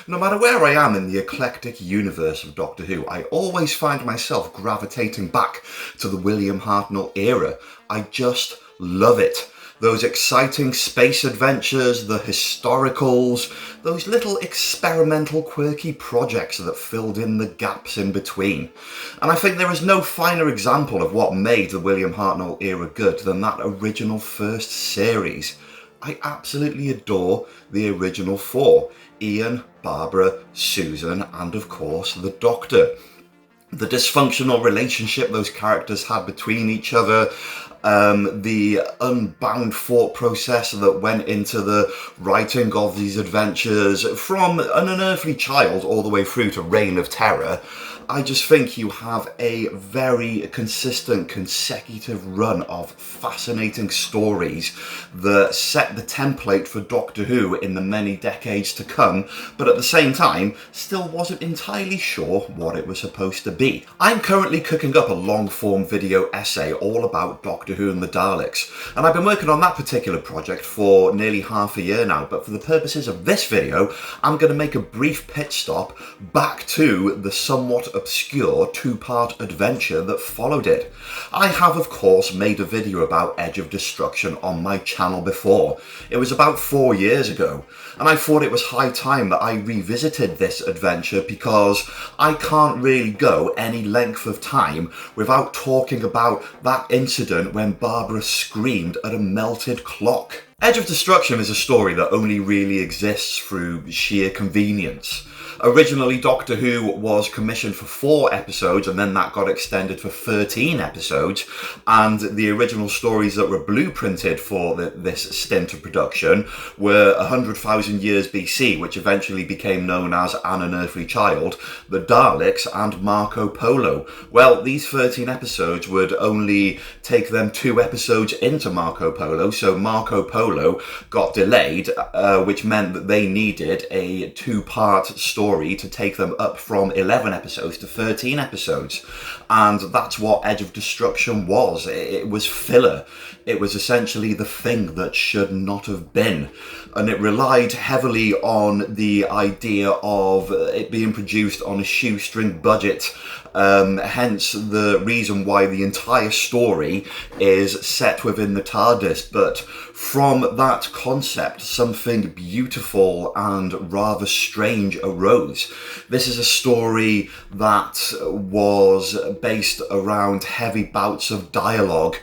No matter where I am in the eclectic universe of Doctor Who, I always find myself gravitating back to the William Hartnell era. I just love it. Those exciting space adventures, the historicals, those little experimental quirky projects that filled in the gaps in between. And I think there is no finer example of what made the William Hartnell era good than that original first series. I absolutely adore the original four: Ian, Barbara, Susan, and of course the Doctor. The dysfunctional relationship those characters had between each other, the unbound thought process that went into the writing of these adventures, from an unearthly child all the way through to Reign of Terror. I just think you have a very consistent, consecutive run of fascinating stories that set the template for Doctor Who in the many decades to come, but at the same time, still wasn't entirely sure what it was supposed to be. I'm currently cooking up a long-form video essay all about Doctor Who and the Daleks, and I've been working on that particular project for nearly half a year now, but for the purposes of this video, I'm going to make a brief pit stop back to the somewhat obscure two-part adventure that followed it. I have, of course, made a video about Edge of Destruction on my channel before. It was about 4 years ago, and I thought it was high time that I revisited this adventure because I can't really go any length of time without talking about that incident when Barbara screamed at a melted clock. Edge of Destruction is a story that only really exists through sheer convenience. Originally, Doctor Who was commissioned for 4 episodes, and then that got extended for 13 episodes, and the original stories that were blueprinted for this stint of production were 100,000 Years BC, which eventually became known as An Unearthly Child, the Daleks, and Marco Polo. Well, these 13 episodes would only take them 2 episodes into Marco Polo, so Marco Polo got delayed, which meant that they needed a 2-part story to take them up from 11 episodes to 13 episodes. And that's what Edge of Destruction was. It was filler. It was essentially the thing that should not have been. And it relied heavily on the idea of it being produced on a shoestring budget. Hence the reason why the entire story is set within the TARDIS. But from that concept, something beautiful and rather strange arose. This is a story that was based around heavy bouts of dialogue,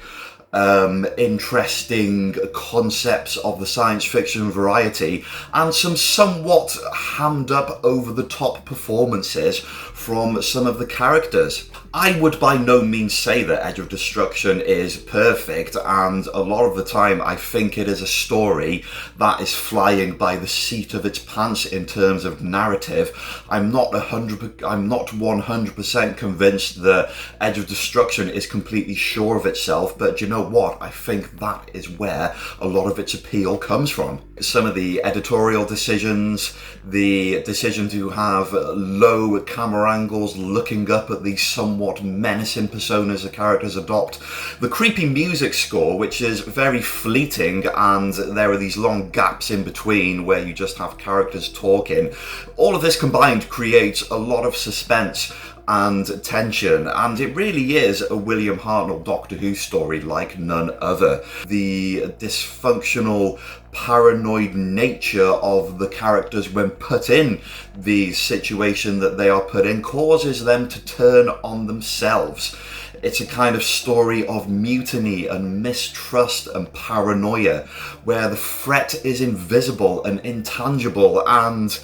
interesting concepts of the science fiction variety, and some somewhat hammed up over the top performances from some of the characters. I would by no means say that Edge of Destruction is perfect, and a lot of the time I think it is a story that is flying by the seat of its pants in terms of narrative. I'm not 100% convinced that Edge of Destruction is completely sure of itself, but you know what? I think that is where a lot of its appeal comes from. Some of the editorial decisions, the decision to have low camera angles looking up at these somewhat menacing personas the characters adopt, the creepy music score, which is very fleeting, and there are these long gaps in between where you just have characters talking. All of this combined creates a lot of suspense and tension, and it really is a William Hartnell Doctor Who story like none other. The dysfunctional, paranoid nature of the characters when put in the situation that they are put in causes them to turn on themselves. It's a kind of story of mutiny and mistrust and paranoia, where the threat is invisible and intangible, and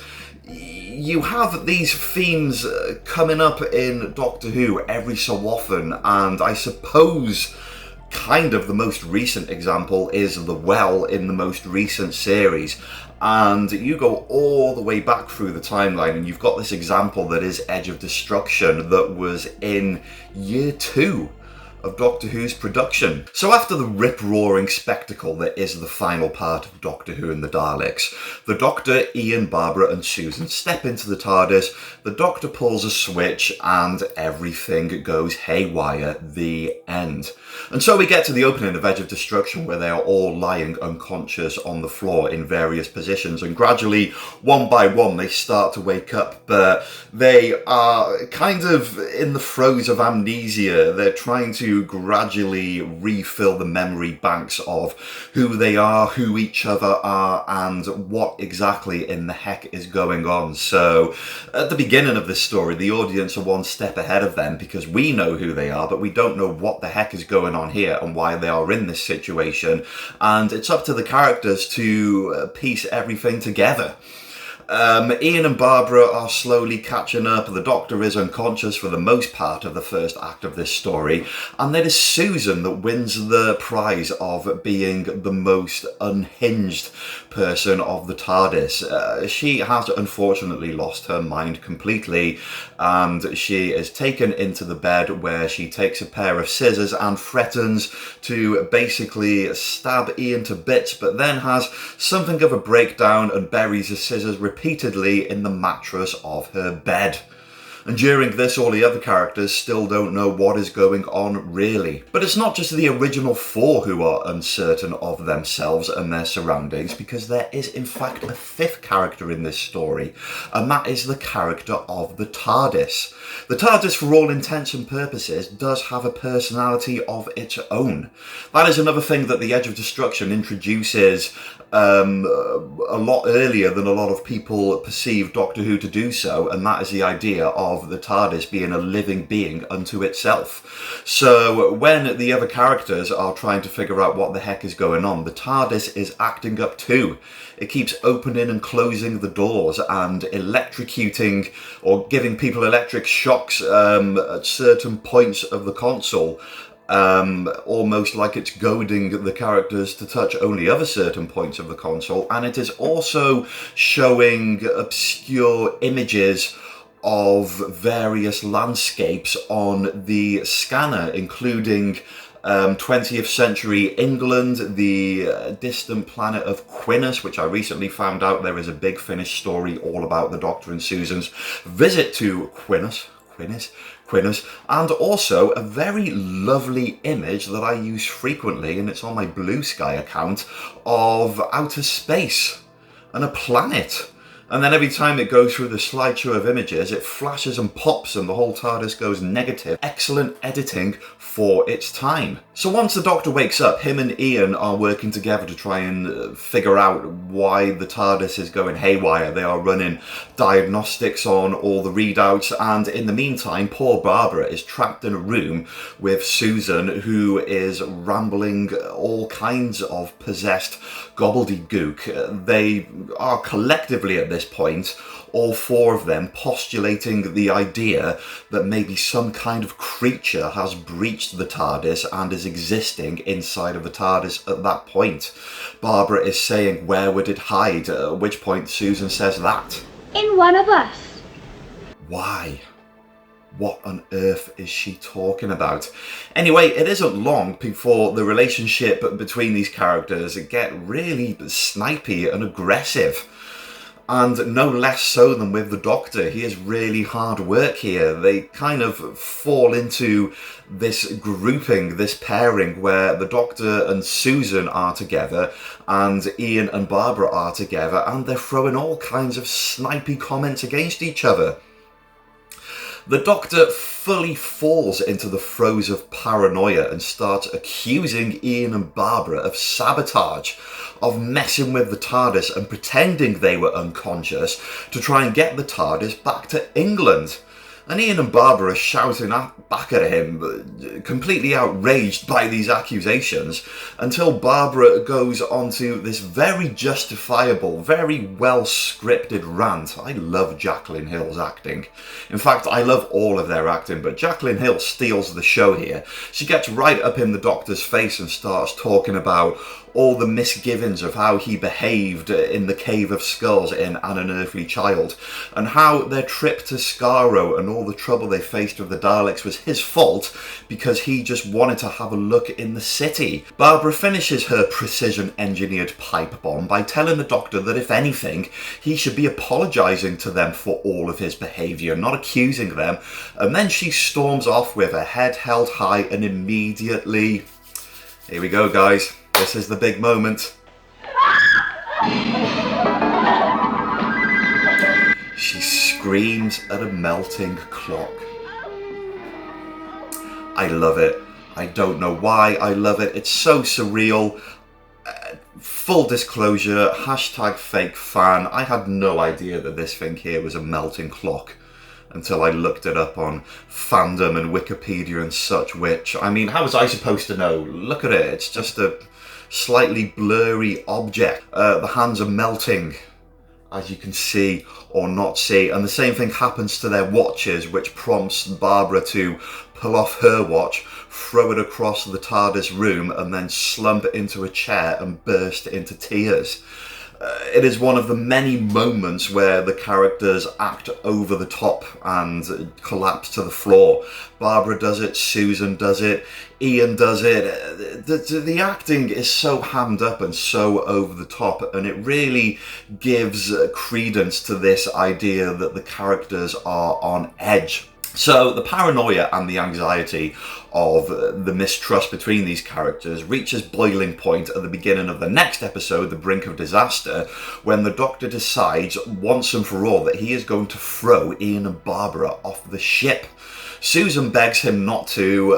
you have these themes coming up in Doctor Who every so often, and I suppose kind of the most recent example is the well in the most recent series. And you go all the way back through the timeline and you've got this example that is Edge of Destruction that was in year 2 of Doctor Who's production. So after the rip-roaring spectacle that is the final part of Doctor Who and the Daleks, the Doctor, Ian, Barbara and Susan step into the TARDIS, the Doctor pulls a switch and everything goes haywire. The end. And so we get to the opening of Edge of Destruction, where they are all lying unconscious on the floor in various positions, and gradually, one by one, they start to wake up, but they are kind of in the throes of amnesia. They're trying to gradually refill the memory banks of who they are, who each other are, and what exactly in the heck is going on. So at the beginning of this story, the audience are one step ahead of them because we know who they are, but we don't know what the heck is going on here and why they are in this situation, and it's up to the characters to piece everything together. Ian and Barbara are slowly catching up. The Doctor is unconscious for the most part of the first act of this story, and it is Susan that wins the prize of being the most unhinged person of the TARDIS. She has unfortunately lost her mind completely, and she is taken into the bed where she takes a pair of scissors and threatens to basically stab Ian to bits, but then has something of a breakdown and buries the scissors repeatedly in the mattress of her bed. And during this, all the other characters still don't know what is going on, really. But it's not just the original four who are uncertain of themselves and their surroundings, because there is in fact a fifth character in this story, and that is the character of the TARDIS. The TARDIS, for all intents and purposes, does have a personality of its own. That is another thing that the Edge of Destruction introduces a lot earlier than a lot of people perceive Doctor Who to do so, and that is the idea of the TARDIS being a living being unto itself. So when the other characters are trying to figure out what the heck is going on, the TARDIS is acting up too. It keeps opening and closing the doors and electrocuting or giving people electric shocks at certain points of the console. Almost like it's goading the characters to touch only other certain points of the console, and it is also showing obscure images of various landscapes on the scanner, including 20th century England, the distant planet of Quinnus, which I recently found out there is a big Finnish story all about the Doctor and Susan's visit to Quinnus, and also a very lovely image that I use frequently, and it's on my Blue Sky account, of outer space and a planet. And then every time it goes through the slideshow of images, it flashes and pops and the whole TARDIS goes negative. Excellent editing for its time. So once the Doctor wakes up, him and Ian are working together to try and figure out why the TARDIS is going haywire. They are running diagnostics on all the readouts, and in the meantime, poor Barbara is trapped in a room with Susan, who is rambling all kinds of possessed gobbledygook. They are collectively at this point, all four of them, postulating the idea that maybe some kind of creature has breached the TARDIS and is existing inside of the TARDIS at that point. Barbara is saying, where would it hide? At which point Susan says that. In one of us. Why? What on earth is she talking about? Anyway, it isn't long before the relationship between these characters get really snipey and aggressive. And no less so than with the Doctor. He is really hard work here. They kind of fall into this grouping, this pairing, where the Doctor and Susan are together and Ian and Barbara are together, and they're throwing all kinds of snipey comments against each other. The Doctor fully falls into the throes of paranoia and starts accusing Ian and Barbara of sabotage, of messing with the TARDIS and pretending they were unconscious to try and get the TARDIS back to England. And Ian and Barbara are shouting back at him, completely outraged by these accusations, until Barbara goes on to this very justifiable, very well-scripted rant. I love Jacqueline Hill's acting. In fact, I love all of their acting, but Jacqueline Hill steals the show here. She gets right up in the Doctor's face and starts talking about all the misgivings of how he behaved in the Cave of Skulls in An Unearthly Child, and how their trip to Skaro and all the trouble they faced with the Daleks was his fault because he just wanted to have a look in the city. Barbara finishes her precision-engineered pipe bomb by telling the Doctor that if anything, he should be apologising to them for all of his behaviour, not accusing them, and then she storms off with her head held high and immediately... Here we go, guys. This is the big moment. She screams at a melting clock. I love it. I don't know why I love it. It's so surreal. Full disclosure, hashtag fake fan. I had no idea that this thing here was a melting clock until I looked it up on fandom and Wikipedia and such, which, I mean, how was I supposed to know? Look at it. It's just a slightly blurry object. The hands are melting, as you can see or not see, and the same thing happens to their watches, which prompts Barbara to pull off her watch, throw it across the TARDIS room, and then slump into a chair and burst into tears. It is one of the many moments where the characters act over the top and collapse to the floor. Barbara does it, Susan does it, Ian does it. The acting is so hammed up and so over the top, and it really gives credence to this idea that the characters are on edge. So the paranoia and the anxiety of the mistrust between these characters reaches boiling point at the beginning of the next episode, The Brink of Disaster, when the Doctor decides once and for all that he is going to throw Ian and Barbara off the ship. Susan begs him not to.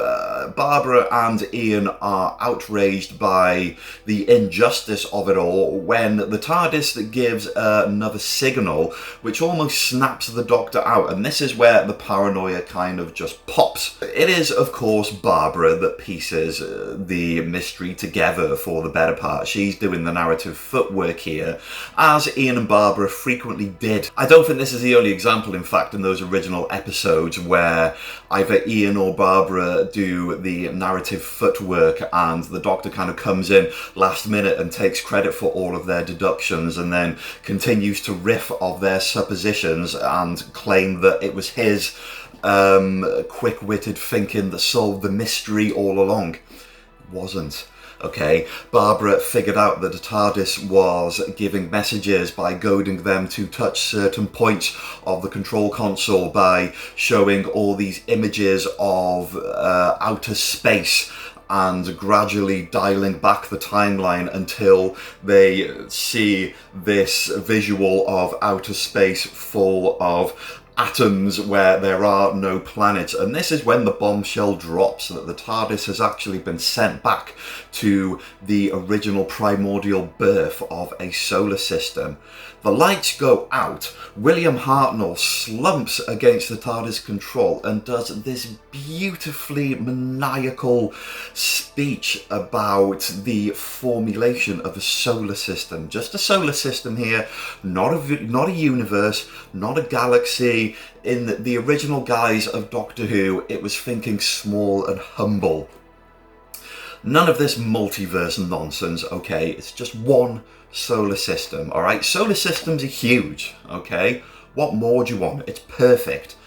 Barbara and Ian are outraged by the injustice of it all when the TARDIS gives another signal which almost snaps the Doctor out, and this is where the paranoia kind of just pops. It is, of course, Barbara that pieces the mystery together for the better part. She's doing the narrative footwork here, as Ian and Barbara frequently did. I don't think this is the only example, in fact, in those original episodes where either Ian or Barbara do the narrative footwork and the Doctor kind of comes in last minute and takes credit for all of their deductions and then continues to riff of their suppositions and claim that it was his quick-witted thinking that solved the mystery all along. It wasn't. Okay, Barbara figured out that the TARDIS was giving messages by goading them to touch certain points of the control console, by showing all these images of outer space and gradually dialing back the timeline until they see this visual of outer space full of atoms where there are no planets. And this is when the bombshell drops that the TARDIS has actually been sent back to the original primordial birth of a solar system. The lights go out. William Hartnell slumps against the TARDIS control and does this beautifully maniacal speech about the formulation of a solar system. Just a solar system here, not a universe, not a galaxy. In the original guise of Doctor Who, it was thinking small and humble. None of this multiverse nonsense, okay? It's just one solar system, all right? Solar systems are huge, okay? What more do you want? It's perfect.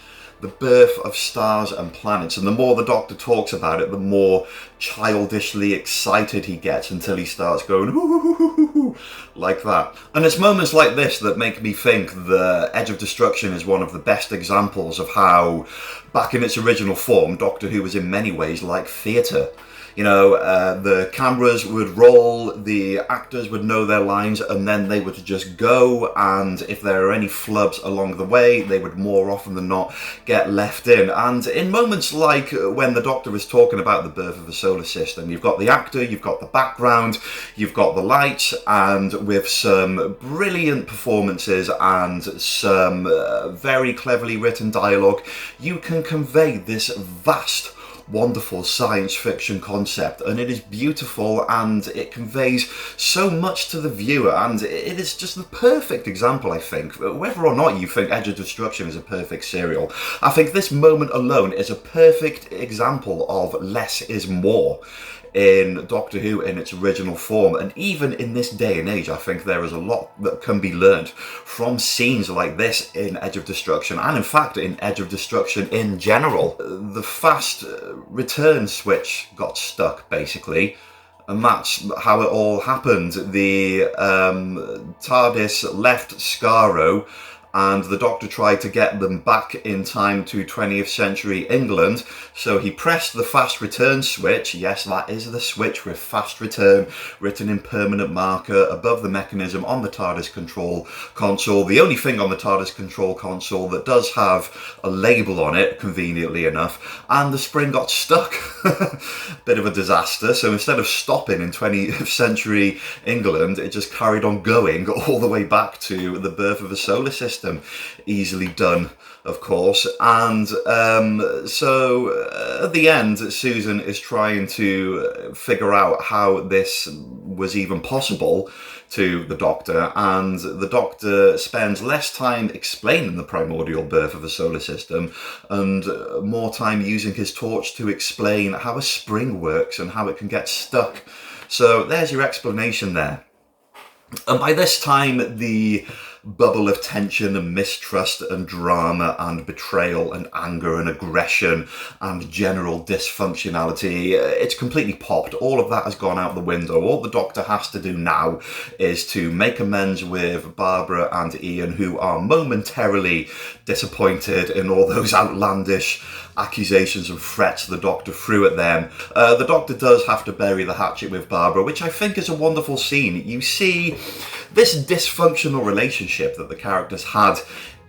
The birth of stars and planets, and the more the Doctor talks about it, the more childishly excited he gets until he starts going "Ooh," like that. And it's moments like this that make me think the Edge of Destruction is one of the best examples of how, back in its original form, Doctor Who was in many ways like theatre. You know, the cameras would roll, the actors would know their lines, and then they would just go, and if there are any flubs along the way, they would more often than not get left in. And in moments like when the Doctor is talking about the birth of the solar system, you've got the actor, you've got the background, you've got the lights, and with some brilliant performances and some very cleverly written dialogue, you can convey this vast, wonderful science fiction concept, and it is beautiful, and it conveys so much to the viewer, and it is just the perfect example, I think. Whether or not you think Edge of Destruction is a perfect serial, I think this moment alone is a perfect example of less is more in Doctor Who in its original form. And even in this day and age, I think there is a lot that can be learned from scenes like this in Edge of Destruction, and in fact in Edge of Destruction in general. The fast return switch got stuck, basically, and that's how it all happened. The TARDIS left Skaro, and the Doctor tried to get them back in time to 20th century England, so he pressed the fast return switch. Yes, that is the switch with fast return written in permanent marker above the mechanism on the TARDIS control console. The only thing on the TARDIS control console that does have a label on it, conveniently enough, and the spring got stuck. Bit of a disaster. So instead of stopping in 20th century England, it just carried on going all the way back to the birth of the solar system. Easily done, of course. And so at the end, Susan is trying to figure out how this was even possible to the Doctor, and the Doctor spends less time explaining the primordial birth of the solar system and more time using his torch to explain how a spring works and how it can get stuck. So there's your explanation there. And by this time, the bubble of tension and mistrust and drama and betrayal and anger and aggression and general dysfunctionality, it's completely popped. All of that has gone out the window. All the Doctor has to do now is to make amends with Barbara and Ian, who are momentarily disappointed in all those outlandish accusations and threats the Doctor threw at them. The Doctor does have to bury the hatchet with Barbara, which I think is a wonderful scene. You see this dysfunctional relationship that the characters had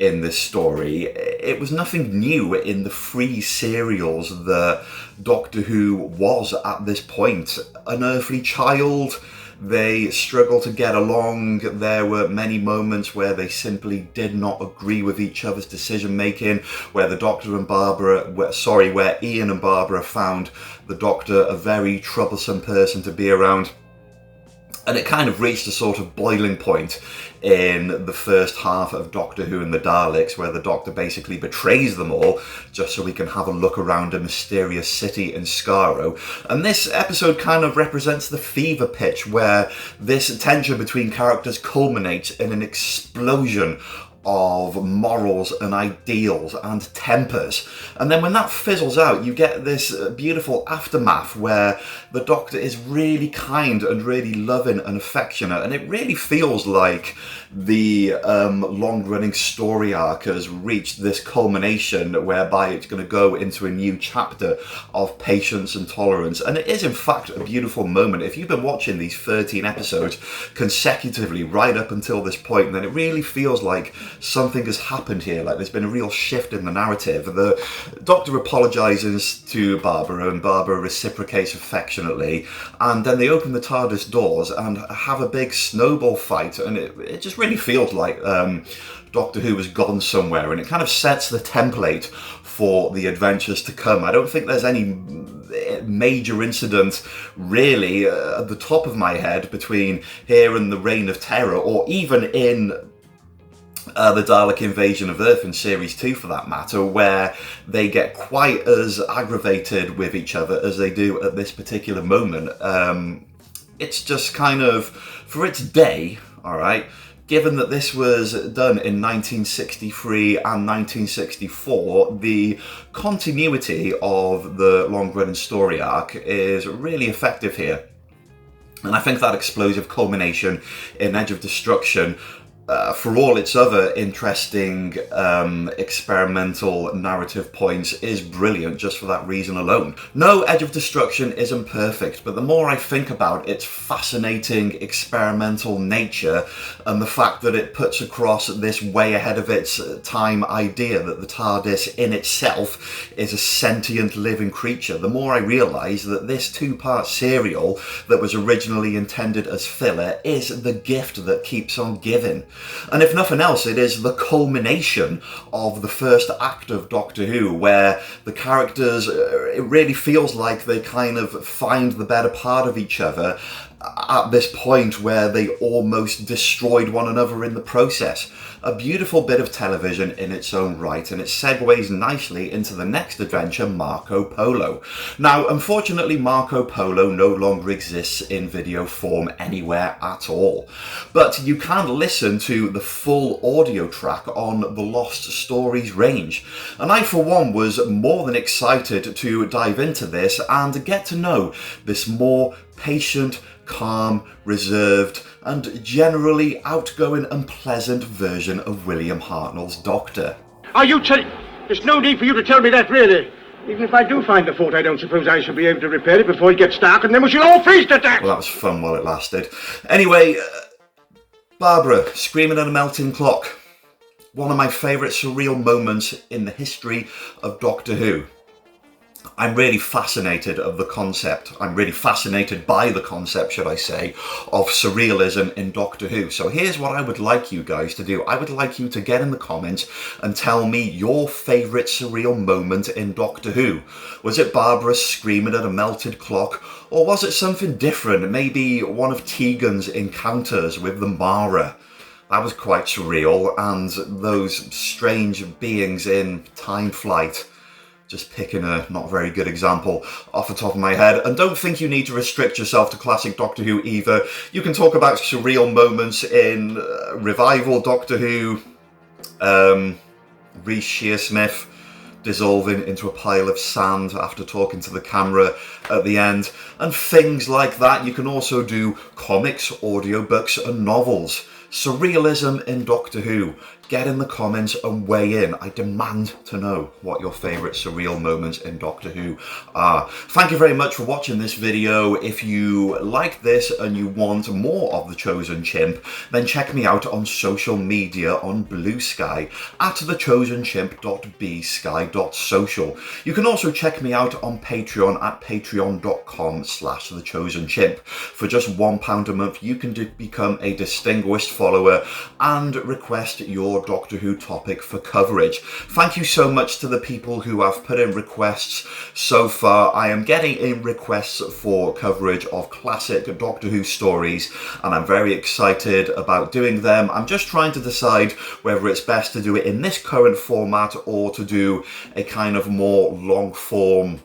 in this story. It was nothing new in the 3 serials that Doctor Who was at this point. An earthly child, they struggled to get along. There were many moments where they simply did not agree with each other's decision making, where where Ian and Barbara found the Doctor a very troublesome person to be around. And it kind of reached a sort of boiling point in the first half of Doctor Who and the Daleks, where the Doctor basically betrays them all just so he can have a look around a mysterious city in Skaro. And this episode kind of represents the fever pitch where this tension between characters culminates in an explosion of morals and ideals and tempers. And then when that fizzles out, you get this beautiful aftermath where the Doctor is really kind and really loving and affectionate, and it really feels like the long-running story arc has reached this culmination whereby it's going to go into a new chapter of patience and tolerance. And it is in fact a beautiful moment. If you've been watching these 13 episodes consecutively right up until this point, then it really feels like something has happened here, like there's been a real shift in the narrative. The Doctor apologises to Barbara, and Barbara reciprocates affectionately, and then they open the TARDIS doors and have a big snowball fight, and it just really feels like Doctor Who has gone somewhere, and it kind of sets the template for the adventures to come. I don't think there's any major incident really at the top of my head between here and the Reign of Terror, or even in the Dalek invasion of Earth in Series 2 for that matter, where they get quite as aggravated with each other as they do at this particular moment. It's just kind of, for its day, alright, given that this was done in 1963 and 1964, the continuity of the long-running story arc is really effective here. And I think that explosive culmination in Edge of Destruction, for all its other interesting experimental narrative points, is brilliant just for that reason alone. No, Edge of Destruction isn't perfect, but the more I think about its fascinating experimental nature and the fact that it puts across this way ahead of its time idea that the TARDIS in itself is a sentient living creature, the more I realise that this 2-part serial that was originally intended as filler is the gift that keeps on giving. And if nothing else, it is the culmination of the first act of Doctor Who, where the characters, it really feels like they kind of find the better part of each other at this point where they almost destroyed one another in the process. A beautiful bit of television in its own right, and it segues nicely into the next adventure, Marco Polo. Now, unfortunately, Marco Polo no longer exists in video form anywhere at all, but you can listen to the full audio track on the Lost Stories range, and I for one was more than excited to dive into this and get to know this more patient, calm, reserved, and generally outgoing and pleasant version of William Hartnell's Doctor. Are you There's no need for you to tell me that, really. Even if I do find the fault, I don't suppose I shall be able to repair it before it gets dark, and then we shall all freeze to death! Well, that was fun while it lasted. Anyway, Barbara screaming at a melting clock. One of my favourite surreal moments in the history of Doctor Who. I'm really fascinated of the concept. I'm really fascinated by the concept, should I say, of surrealism in Doctor Who. So here's what I would like you guys to do. I would like you to get in the comments and tell me your favourite surreal moment in Doctor Who. Was it Barbara screaming at a melted clock? Or was it something different? Maybe one of Tegan's encounters with the Mara? That was quite surreal. And those strange beings in Time Flight. Just picking a not very good example off the top of my head. And don't think you need to restrict yourself to classic Doctor Who either. You can talk about surreal moments in revival Doctor Who, Rhys Shearsmith dissolving into a pile of sand after talking to the camera at the end, and things like that. You can also do comics, audiobooks and novels. Surrealism in Doctor Who. Get in the comments and weigh in. I demand to know what your favourite surreal moments in Doctor Who are. Thank you very much for watching this video. If you like this and you want more of The Chosen Chimp, then check me out on social media on Blue Sky at thechosenchimp.bsky.social. You can also check me out on Patreon at patreon.com/thechosenchimp. For just £1 a month, you can become a distinguished follower and request your Doctor Who topic for coverage. Thank you so much to the people who have put in requests so far. I am getting in requests for coverage of classic Doctor Who stories, and I'm very excited about doing them. I'm just trying to decide whether it's best to do it in this current format or to do a kind of more long form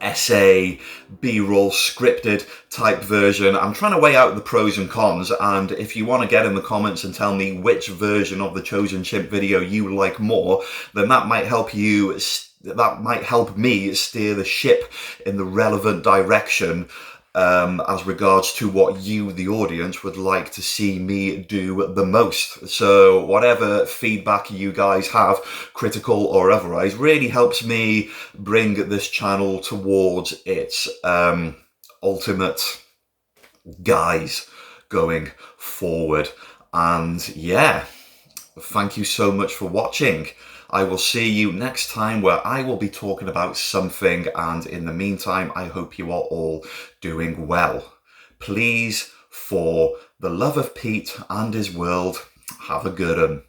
essay, B-roll, scripted type version. I'm trying to weigh out the pros and cons, and if you want to get in the comments and tell me which version of the Chosen Chimp video you like more, then that might help you, that might help me steer the ship in the relevant direction as regards to what you, the audience, would like to see me do the most. So whatever feedback you guys have, critical or otherwise, really helps me bring this channel towards its ultimate guise going forward. And yeah, thank you so much for watching. I will see you next time, where I will be talking about something, and in the meantime, I hope you are all doing well. Please, for the love of Pete and his world, have a good one.